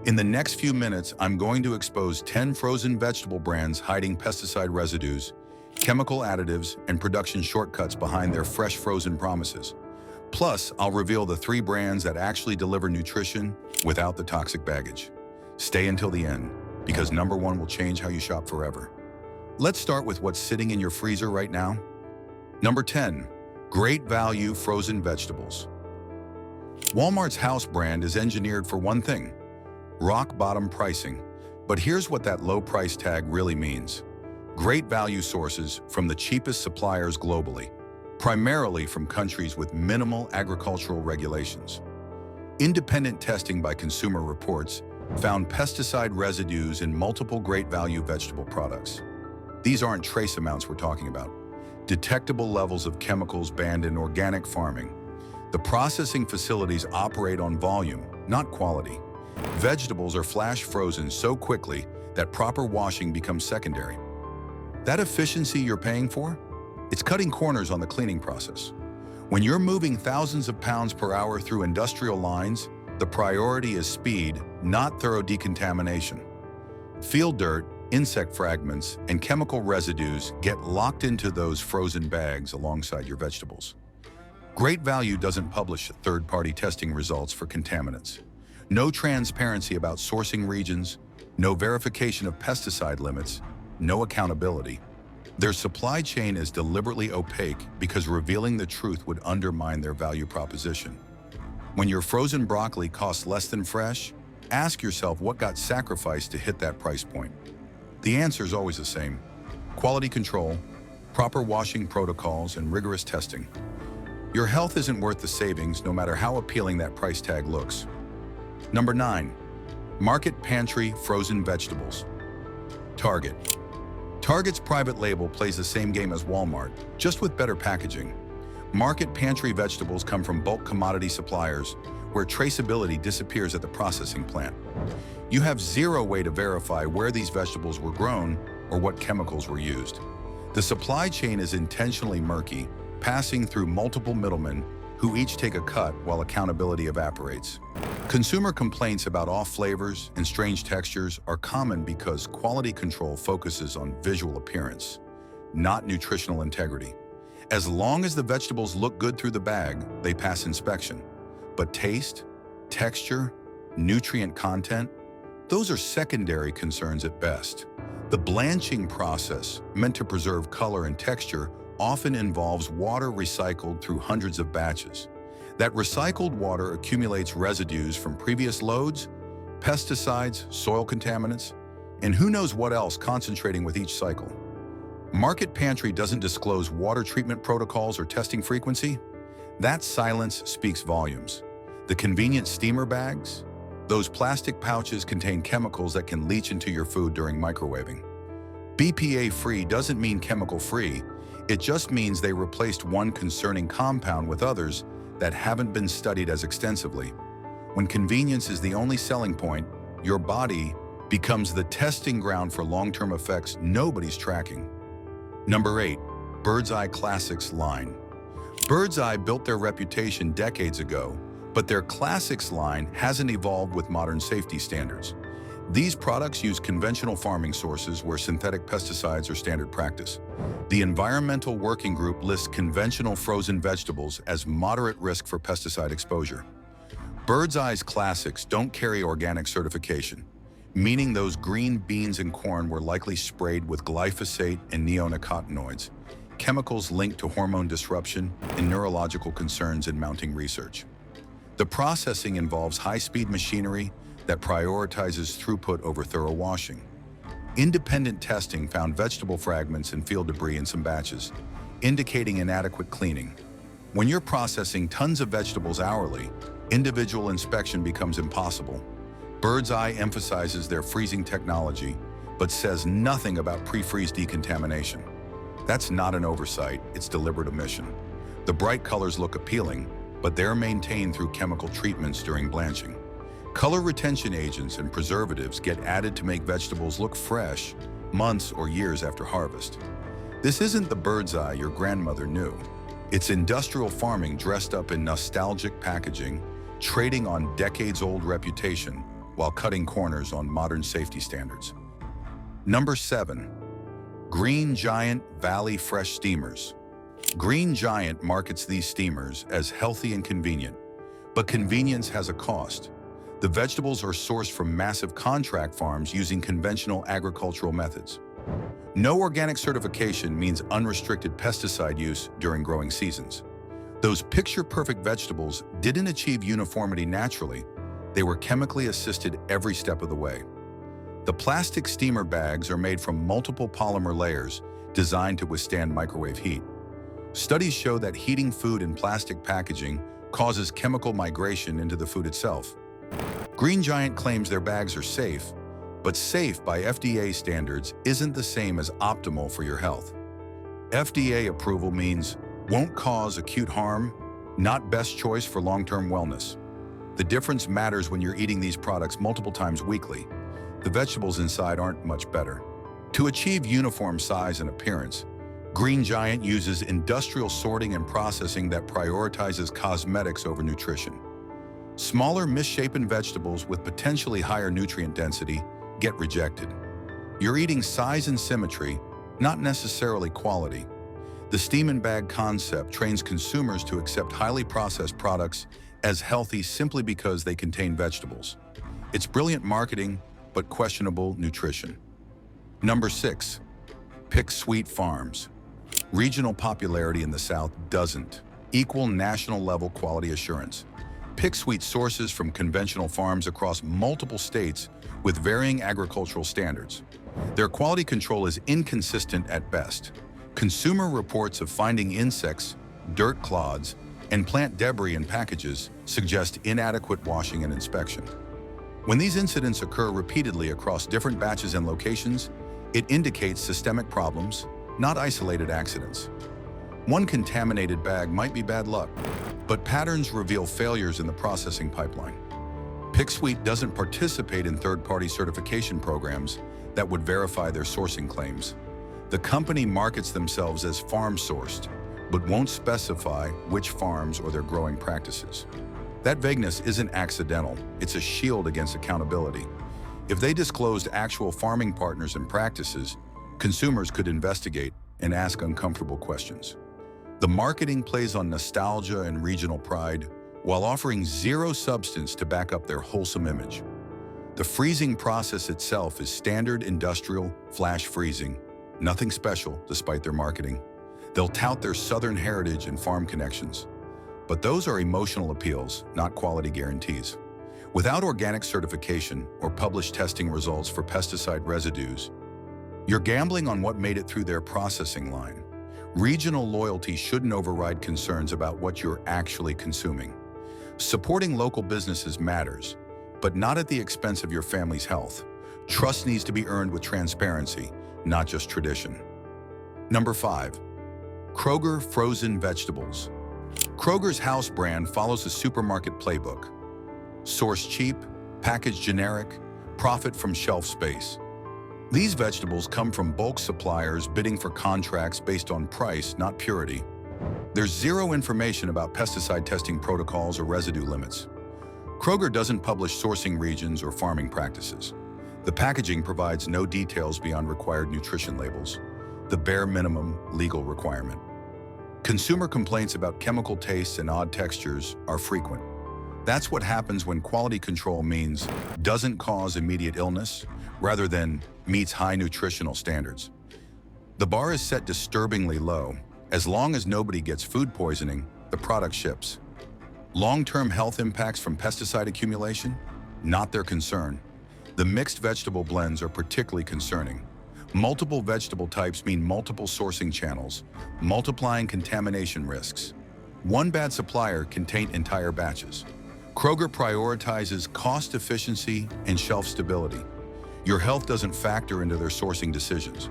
In the next few minutes, I'm going to expose 10 frozen vegetable brands hiding pesticide residues, chemical additives, and production shortcuts behind their fresh frozen promises. Plus, I'll reveal the 3 brands that actually deliver nutrition without the toxic baggage. Stay until the end, because number 1 will change how you shop forever. Let's start with what's sitting in your freezer right now. Number 10, great value frozen vegetables. Walmart's house brand is engineered for one thing: rock-bottom pricing. But here's what that low price tag really means. Great value sources from the cheapest suppliers globally, primarily from countries with minimal agricultural regulations. Independent testing by Consumer Reports found pesticide residues in multiple great value vegetable products. These aren't trace amounts we're talking about. Detectable levels of chemicals banned in organic farming. The processing facilities operate on volume, not quality. Vegetables are flash frozen so quickly that proper washing becomes secondary. That efficiency you're paying for? It's cutting corners on the cleaning process. When you're moving thousands of pounds per hour through industrial lines, the priority is speed, not thorough decontamination. Field dirt, insect fragments, and chemical residues get locked into those frozen bags alongside your vegetables. Great Value doesn't publish third-party testing results for contaminants. No transparency about sourcing regions, no verification of pesticide limits, no accountability. Their supply chain is deliberately opaque because revealing the truth would undermine their value proposition. When your frozen broccoli costs less than fresh, ask yourself what got sacrificed to hit that price point. The answer is always the same: quality control, proper washing protocols, and rigorous testing. Your health isn't worth the savings, no matter how appealing that price tag looks. Number 9, Market Pantry frozen vegetables. Target. Target's private label plays the same game as Walmart, just with better packaging. Market Pantry vegetables come from bulk commodity suppliers, where traceability disappears at the processing plant. You have zero way to verify where these vegetables were grown or what chemicals were used. The supply chain is intentionally murky, passing through multiple middlemen who each take a cut while accountability evaporates. Consumer complaints about off flavors and strange textures are common because quality control focuses on visual appearance, not nutritional integrity. As long as the vegetables look good through the bag, they pass inspection. But taste, texture, nutrient content, those are secondary concerns at best. The blanching process, meant to preserve color and texture, often involves water recycled through hundreds of batches. That recycled water accumulates residues from previous loads, pesticides, soil contaminants, and who knows what else concentrating with each cycle. Market Pantry doesn't disclose water treatment protocols or testing frequency. That silence speaks volumes. The convenient steamer bags? Those plastic pouches contain chemicals that can leach into your food during microwaving. BPA-free doesn't mean chemical-free. It just means they replaced one concerning compound with others that haven't been studied as extensively. When convenience is the only selling point, your body becomes the testing ground for long-term effects nobody's tracking. Number 8, Birds Eye Classics line. Birds Eye built their reputation decades ago, but their Classics line hasn't evolved with modern safety standards. These products use conventional farming sources where synthetic pesticides are standard practice. The Environmental Working Group lists conventional frozen vegetables as moderate risk for pesticide exposure. Birds Eye's Classics don't carry organic certification, meaning those green beans and corn were likely sprayed with glyphosate and neonicotinoids, chemicals linked to hormone disruption and neurological concerns in mounting research. The processing involves high-speed machinery that prioritizes throughput over thorough washing. Independent testing found vegetable fragments and field debris in some batches, indicating inadequate cleaning. When you're processing tons of vegetables hourly, individual inspection becomes impossible. Birds Eye emphasizes their freezing technology, but says nothing about pre-freeze decontamination. That's not an oversight, it's deliberate omission. The bright colors look appealing, but they're maintained through chemical treatments during blanching. Color retention agents and preservatives get added to make vegetables look fresh months or years after harvest. This isn't the bird's eye your grandmother knew. It's industrial farming dressed up in nostalgic packaging, trading on decades-old reputation while cutting corners on modern safety standards. Number 7. Green Giant Valley Fresh Steamers. Green Giant markets these steamers as healthy and convenient, but convenience has a cost. The vegetables are sourced from massive contract farms using conventional agricultural methods. No organic certification means unrestricted pesticide use during growing seasons. Those picture-perfect vegetables didn't achieve uniformity naturally. They were chemically assisted every step of the way. The plastic steamer bags are made from multiple polymer layers designed to withstand microwave heat. Studies show that heating food in plastic packaging causes chemical migration into the food itself. Green Giant claims their bags are safe, but safe by FDA standards isn't the same as optimal for your health. FDA approval means won't cause acute harm, not best choice for long-term wellness. The difference matters when you're eating these products multiple times weekly. The vegetables inside aren't much better. To achieve uniform size and appearance, Green Giant uses industrial sorting and processing that prioritizes cosmetics over nutrition. Smaller, misshapen vegetables with potentially higher nutrient density get rejected. You're eating size and symmetry, not necessarily quality. The steam and bag concept trains consumers to accept highly processed products as healthy simply because they contain vegetables. It's brilliant marketing, but questionable nutrition. Number 6. Pick Sweet Farms. Regional popularity in the South doesn't equal national-level quality assurance. Pick Sweet sources from conventional farms across multiple states with varying agricultural standards. Their quality control is inconsistent at best. Consumer reports of finding insects, dirt clods, and plant debris in packages suggest inadequate washing and inspection. When these incidents occur repeatedly across different batches and locations, it indicates systemic problems, not isolated accidents. One contaminated bag might be bad luck, but patterns reveal failures in the processing pipeline. PickSweet doesn't participate in third-party certification programs that would verify their sourcing claims. The company markets themselves as farm-sourced, but won't specify which farms or their growing practices. That vagueness isn't accidental, it's a shield against accountability. If they disclosed actual farming partners and practices, consumers could investigate and ask uncomfortable questions. The marketing plays on nostalgia and regional pride, while offering zero substance to back up their wholesome image. The freezing process itself is standard industrial flash freezing, nothing special despite their marketing. They'll tout their southern heritage and farm connections. But those are emotional appeals, not quality guarantees. Without organic certification or published testing results for pesticide residues, you're gambling on what made it through their processing line. Regional loyalty shouldn't override concerns about what you're actually consuming. Supporting local businesses matters, but not at the expense of your family's health. Trust needs to be earned with transparency, not just tradition. Number 5. Kroger Frozen Vegetables. Kroger's house brand follows a supermarket playbook. Source cheap, package generic, profit from shelf space. These vegetables come from bulk suppliers bidding for contracts based on price, not purity. There's zero information about pesticide testing protocols or residue limits. Kroger doesn't publish sourcing regions or farming practices. The packaging provides no details beyond required nutrition labels, the bare minimum legal requirement. Consumer complaints about chemical tastes and odd textures are frequent. That's what happens when quality control means doesn't cause immediate illness, rather than meets high nutritional standards. The bar is set disturbingly low. As long as nobody gets food poisoning, the product ships. Long-term health impacts from pesticide accumulation? Not their concern. The mixed vegetable blends are particularly concerning. Multiple vegetable types mean multiple sourcing channels, multiplying contamination risks. One bad supplier can taint entire batches. Kroger prioritizes cost efficiency and shelf stability. Your health doesn't factor into their sourcing decisions.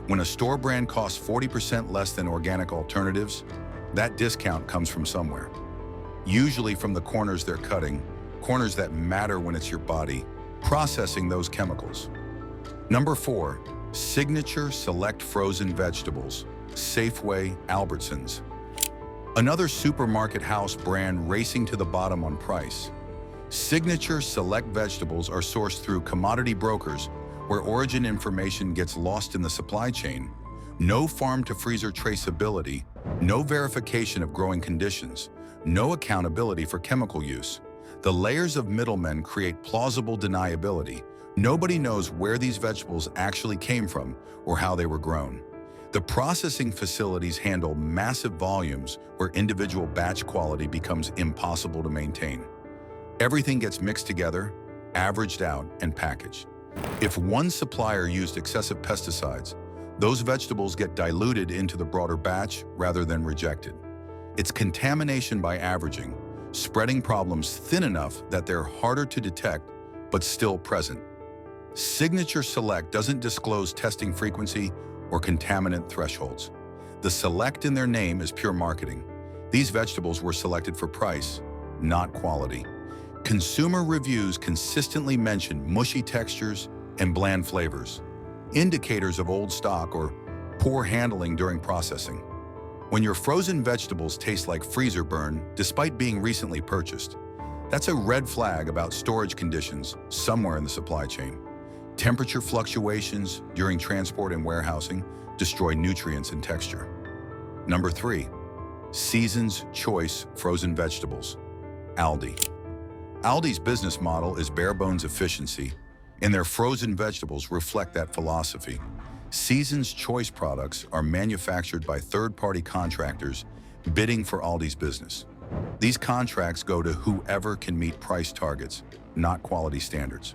When a store brand costs 40% less than organic alternatives, that discount comes from somewhere. Usually from the corners they're cutting, corners that matter when it's your body, processing those chemicals. Number 4. Signature Select Frozen Vegetables, Safeway Albertsons. Another supermarket house brand racing to the bottom on price. Signature Select vegetables are sourced through commodity brokers where origin information gets lost in the supply chain. No farm-to-freezer traceability, no verification of growing conditions, no accountability for chemical use. The layers of middlemen create plausible deniability. Nobody knows where these vegetables actually came from or how they were grown. The processing facilities handle massive volumes where individual batch quality becomes impossible to maintain. Everything gets mixed together, averaged out, and packaged. If one supplier used excessive pesticides, those vegetables get diluted into the broader batch rather than rejected. It's contamination by averaging, spreading problems thin enough that they're harder to detect, but still present. Signature Select doesn't disclose testing frequency or contaminant thresholds. The select in their name is pure marketing. These vegetables were selected for price, not quality. Consumer reviews consistently mention mushy textures and bland flavors, indicators of old stock or poor handling during processing. When your frozen vegetables taste like freezer burn despite being recently purchased, that's a red flag about storage conditions somewhere in the supply chain. Temperature fluctuations during transport and warehousing destroy nutrients and texture. Number 3, Season's Choice Frozen Vegetables. Aldi. Aldi's business model is bare-bones efficiency, and their frozen vegetables reflect that philosophy. Season's Choice products are manufactured by third-party contractors bidding for Aldi's business. These contracts go to whoever can meet price targets, not quality standards.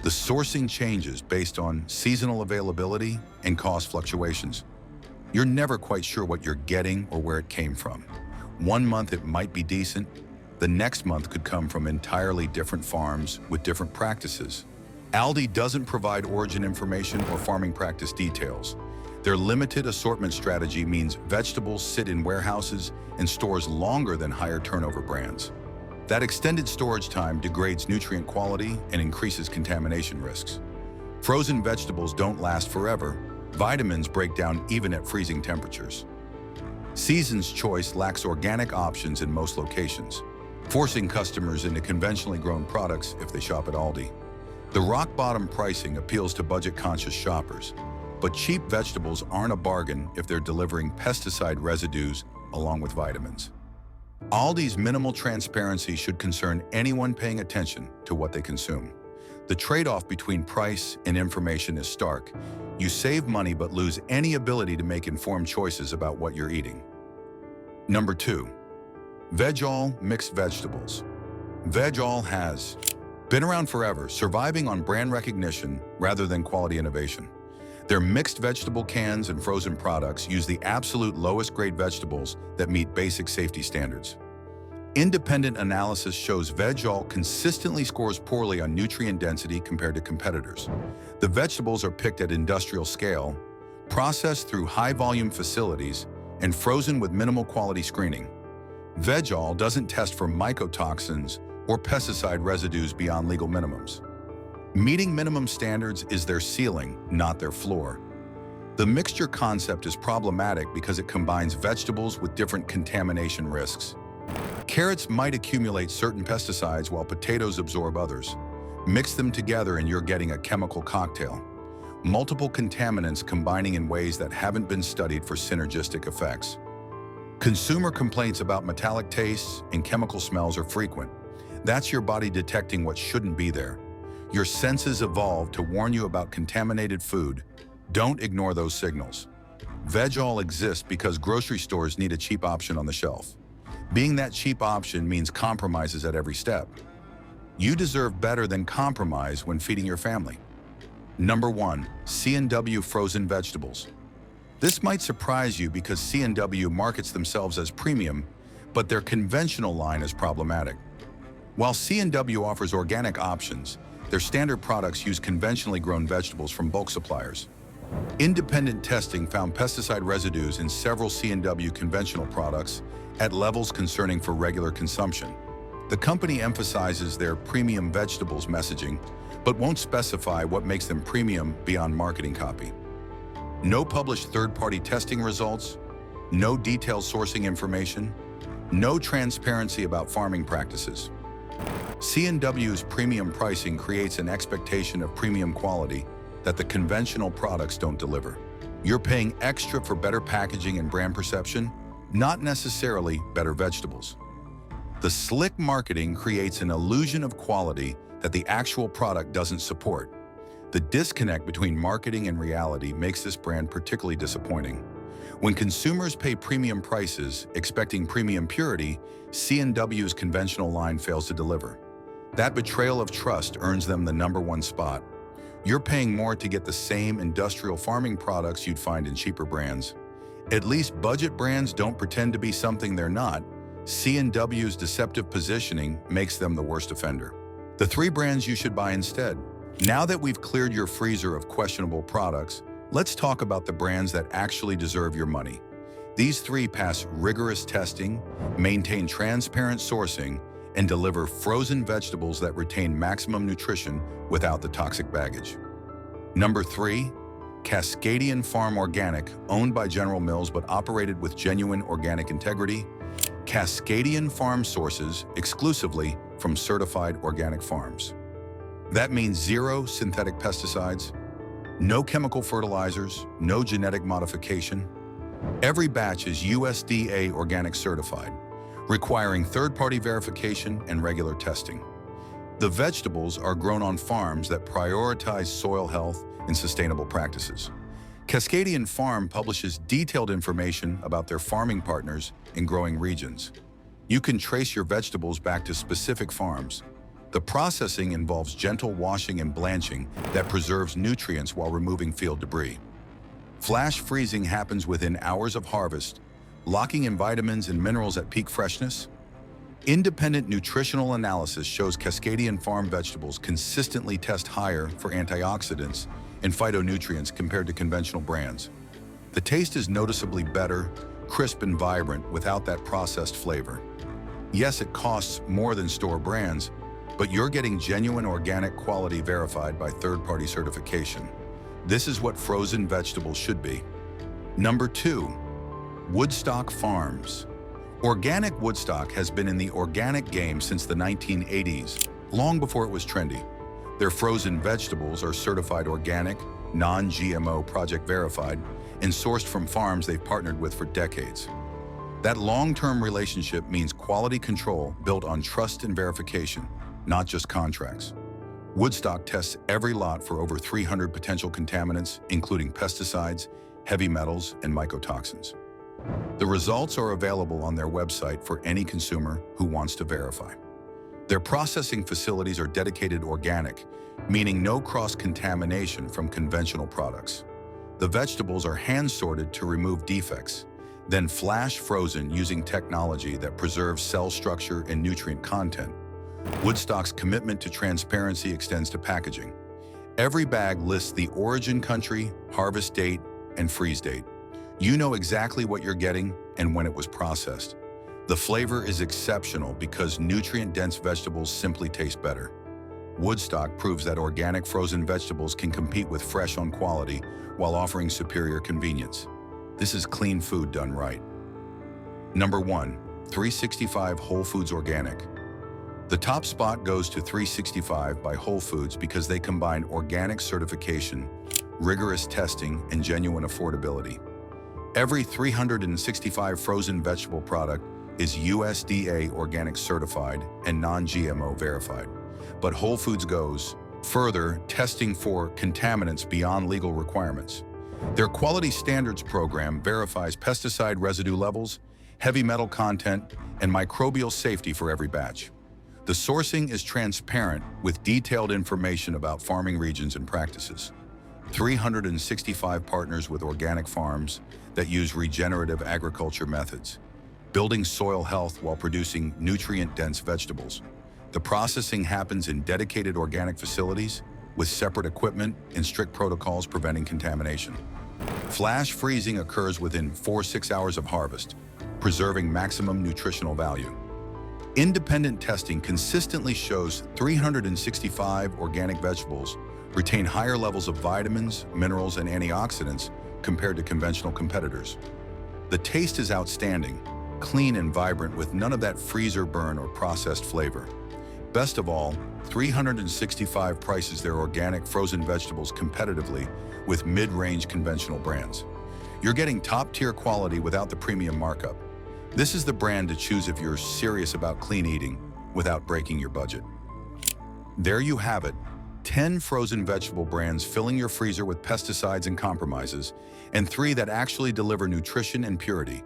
The sourcing changes based on seasonal availability and cost fluctuations. You're never quite sure what you're getting or where it came from. One month it might be decent, the next month could come from entirely different farms with different practices. Aldi doesn't provide origin information or farming practice details. Their limited assortment strategy means vegetables sit in warehouses and stores longer than higher turnover brands. That extended storage time degrades nutrient quality and increases contamination risks. Frozen vegetables don't last forever. Vitamins break down even at freezing temperatures. Season's Choice lacks organic options in most locations, forcing customers into conventionally grown products if they shop at Aldi. The rock-bottom pricing appeals to budget-conscious shoppers, but cheap vegetables aren't a bargain if they're delivering pesticide residues along with vitamins. Aldi's minimal transparency should concern anyone paying attention to what they consume. The trade-off between price and information is stark. You save money but lose any ability to make informed choices about what you're eating. Number 2, Veg-All Mixed Vegetables. Veg-All has been around forever, surviving on brand recognition rather than quality innovation. Their mixed vegetable cans and frozen products use the absolute lowest grade vegetables that meet basic safety standards. Independent analysis shows Veg-All consistently scores poorly on nutrient density compared to competitors. The vegetables are picked at industrial scale, processed through high-volume facilities, and frozen with minimal quality screening. Veg-All doesn't test for mycotoxins or pesticide residues beyond legal minimums. Meeting minimum standards is their ceiling, not their floor. The mixture concept is problematic because it combines vegetables with different contamination risks. Carrots might accumulate certain pesticides while potatoes absorb others. Mix them together and you're getting a chemical cocktail. Multiple contaminants combining in ways that haven't been studied for synergistic effects. Consumer complaints about metallic tastes and chemical smells are frequent. That's your body detecting what shouldn't be there. Your senses evolved to warn you about contaminated food. Don't ignore those signals. Veg-All exists because grocery stores need a cheap option on the shelf. Being that cheap option means compromises at every step. You deserve better than compromise when feeding your family. Number 1, C&W Frozen Vegetables. This might surprise you because C&W markets themselves as premium, but their conventional line is problematic. While C&W offers organic options, their standard products use conventionally grown vegetables from bulk suppliers. Independent testing found pesticide residues in several C&W conventional products at levels concerning for regular consumption. The company emphasizes their premium vegetables messaging, but won't specify what makes them premium beyond marketing copy. No published third-party testing results, no detailed sourcing information, no transparency about farming practices. C&W's premium pricing creates an expectation of premium quality that the conventional products don't deliver. You're paying extra for better packaging and brand perception, not necessarily better vegetables. The slick marketing creates an illusion of quality that the actual product doesn't support. The disconnect between marketing and reality makes this brand particularly disappointing. When consumers pay premium prices expecting premium purity, C&W's conventional line fails to deliver. That betrayal of trust earns them the #1 spot. You're paying more to get the same industrial farming products you'd find in cheaper brands. At least budget brands don't pretend to be something they're not. C&W's deceptive positioning makes them the worst offender. The 3 brands you should buy instead. Now that we've cleared your freezer of questionable products, let's talk about the brands that actually deserve your money. These 3 pass rigorous testing, maintain transparent sourcing, and deliver frozen vegetables that retain maximum nutrition without the toxic baggage. Number 3, Cascadian Farm Organic, owned by General Mills but operated with genuine organic integrity. Cascadian Farm sources exclusively from certified organic farms. That means 0 synthetic pesticides, no chemical fertilizers, no genetic modification. Every batch is USDA organic certified, requiring third-party verification and regular testing. The vegetables are grown on farms that prioritize soil health and sustainable practices. Cascadian Farm publishes detailed information about their farming partners in growing regions. You can trace your vegetables back to specific farms. The processing involves gentle washing and blanching that preserves nutrients while removing field debris. Flash freezing happens within hours of harvest, locking in vitamins and minerals at peak freshness. Independent nutritional analysis shows Cascadian Farm vegetables consistently test higher for antioxidants and phytonutrients compared to conventional brands. The taste is noticeably better, crisp and vibrant without that processed flavor. Yes, it costs more than store brands, but you're getting genuine organic quality verified by third-party certification. This is what frozen vegetables should be. Number 2, Woodstock Farms. Organic Woodstock has been in the organic game since the 1980s, long before it was trendy. Their frozen vegetables are certified organic, non-GMO project verified, and sourced from farms they've partnered with for decades. That long-term relationship means quality control built on trust and verification, not just contracts. Woodstock tests every lot for over 300 potential contaminants, including pesticides, heavy metals, and mycotoxins. The results are available on their website for any consumer who wants to verify. Their processing facilities are dedicated organic, meaning no cross-contamination from conventional products. The vegetables are hand-sorted to remove defects, then flash frozen using technology that preserves cell structure and nutrient content. Woodstock's commitment to transparency extends to packaging. Every bag lists the origin country, harvest date, and freeze date. You know exactly what you're getting and when it was processed. The flavor is exceptional because nutrient-dense vegetables simply taste better. Woodstock proves that organic frozen vegetables can compete with fresh on quality while offering superior convenience. This is clean food done right. Number 1, 365 Whole Foods Organic. The top spot goes to 365 by Whole Foods because they combine organic certification, rigorous testing, and genuine affordability. Every 365 frozen vegetable product is USDA organic certified and non-GMO verified. But Whole Foods goes further, testing for contaminants beyond legal requirements. Their quality standards program verifies pesticide residue levels, heavy metal content, and microbial safety for every batch. The sourcing is transparent with detailed information about farming regions and practices. 365 partners with organic farms that use regenerative agriculture methods, building soil health while producing nutrient-dense vegetables. The processing happens in dedicated organic facilities with separate equipment and strict protocols preventing contamination. Flash freezing occurs within 4-6 hours of harvest, preserving maximum nutritional value. Independent testing consistently shows 365 organic vegetables retain higher levels of vitamins, minerals, and antioxidants compared to conventional competitors. The taste is outstanding, clean and vibrant with none of that freezer burn or processed flavor. Best of all, 365 prices their organic frozen vegetables competitively with mid-range conventional brands. You're getting top-tier quality without the premium markup. This is the brand to choose if you're serious about clean eating without breaking your budget. There you have it, 10 frozen vegetable brands filling your freezer with pesticides and compromises, and 3 that actually deliver nutrition and purity.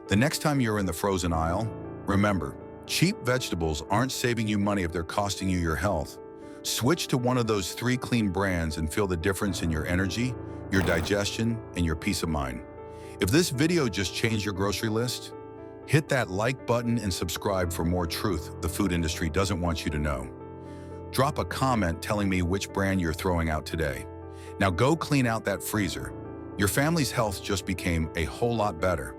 The next time you're in the frozen aisle, remember, cheap vegetables aren't saving you money if they're costing you your health. Switch to one of those 3 clean brands and feel the difference in your energy, your digestion, and your peace of mind. If this video just changed your grocery list, hit that like button and subscribe for more truth the food industry doesn't want you to know. Drop a comment telling me which brand you're throwing out today. Now go clean out that freezer. Your family's health just became a whole lot better.